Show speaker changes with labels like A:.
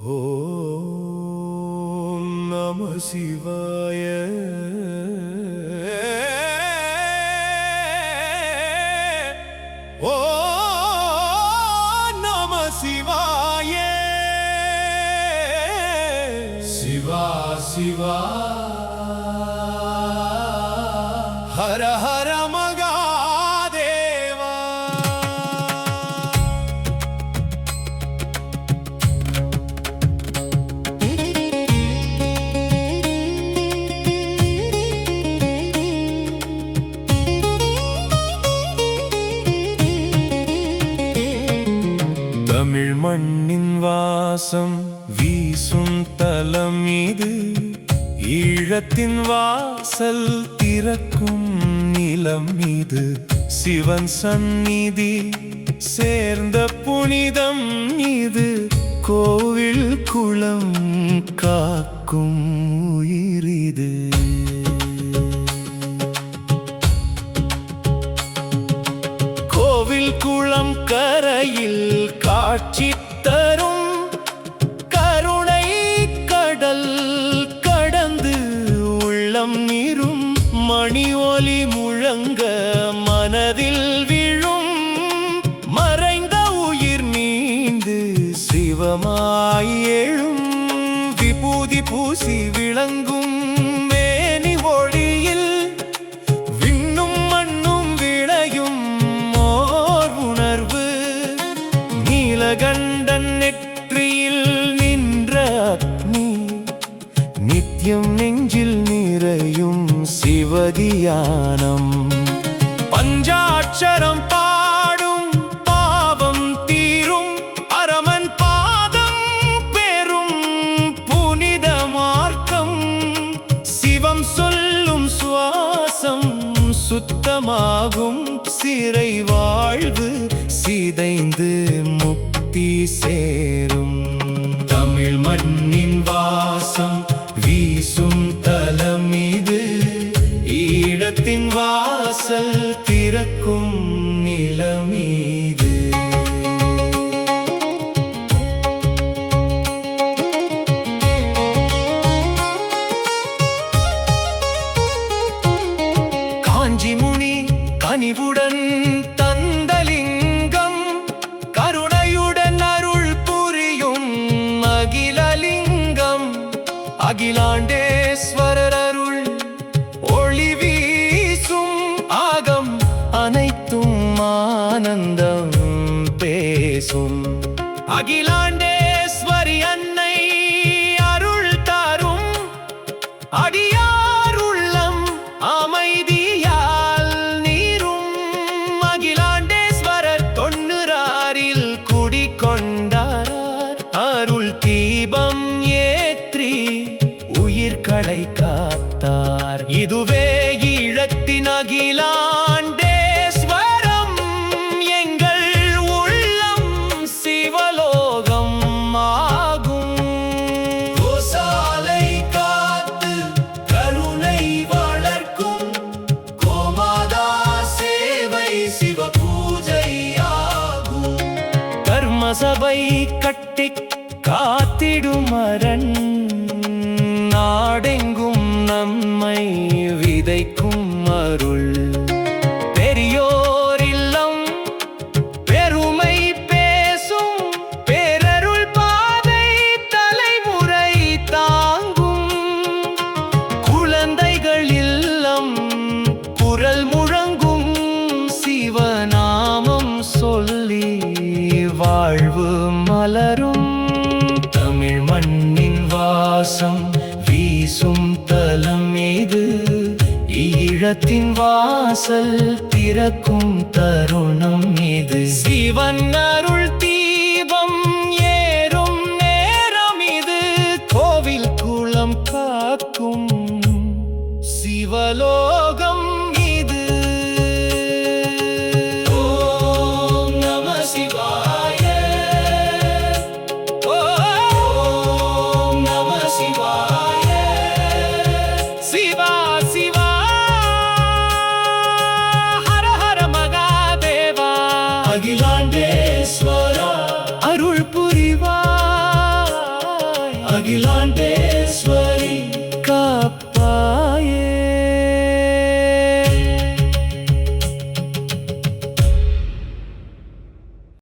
A: ஓம் நம சிவாய. ஓம் நம சிவாய. சிவா சிவா ஹர ஹர மகாதேவா. தமிழ் மண்ணின் வாசம் வீசும் தலம் இது, ஈழத்தின் வாசல் திறக்கும் நிலம் இது. சிவன் சந்நிதி சேர்ந்த புனிதம் இது, கோவில் குளம் காக்கும் உயிர் இது. கோவில் குளம் கரையில் காட்சி தரும் கருணை கடல் கடந்து உள்ளம் நீரும். மணி ஒலி முழங்க மனதில் விழும், மறைந்த உயிர் நீந்து சிவமாய் எழும். விபூதி பூசி விளங்கும் மேனி ஒளியில் விண்ணும் மண்ணும் விளையும் ஓர் உணர்வு. நீலகண்டன் நெற்றியில் நின்ற அக்னி, நித்தியம் நெஞ்சில் நிறையும் சிவதியானம். பஞ்சாட்சரம் பாடும் பாவம் தீரும், அரமன் பாதம் பெறும் புனித மார்க்கம். சிவம் சொல்லும் சுவாசம் சுத்தமாகும், சிறை வாழ்வு சிதைந்து முக்தி சேரும். தமிழ் மண்ணின் வாசம் வீசும் தலம் இது, ஈழத்தின் வாசல் திறக்கும் நிலம் இது. காஞ்சி முனி கனிவுடன் தந்தலிங்கம், கருணையுடன் அருள் புரியும் அகிலலிங்கம். அகிலாண்டேஸ்வரர் அருள் ஒளி வீசும் ஆகம், அனைத்தும் ஆனந்தம் பேசும். அகிலாண்டேஸ்வரி அன்னை அருள் தாரும், அடியார் உள்ளம் அமைதியால் நீரும். அகிலாண்டேஸ்வரர் தொண்ணூறாரில் குடிகொண்டார், அருள் தீபம் ஏற்றி உயிர்களை காத்தார். இதுவே ஈழத்தின் அகிலாண்டேஸ்வரம், எங்கள் உள்ளம் சிவலோகம் ஆகும். கோசாலை காத்து கருணை வளர்க்கும், கோமாதா சேவை சிவ பூஜையாகும். கர்மசபை கட்டி காத்திடும் அரண், நாடெங்கும் நம்மை விதைக்கும் அருள். பெரியோர் இல்லம் பெருமை பேசும், பேரருள் பாதை தலைமுறை தாங்கும். குழந்தைகள் இல்லம் குரல் முழங்கும், சிவநாமம் சொல்லி வாழ்வு மலரும். தமிழ் மண்ணின் வாசம் வீசும் தலம் இது, ஈழத்தின் வாசல் திறக்கும் தருணம் இது. சிவன் அருள் தீபம் ஏறும் நேரம் இது, கோவில் குளம் காக்கும் சிவலோகம் இது. ஓம் நம சிவாய. ஓம் நம சிவாய. சிவா சிவா ஹர ஹர மகாதேவா. அகிலாண்டேஸ்வரா அகிலாண்டேஸ்வரி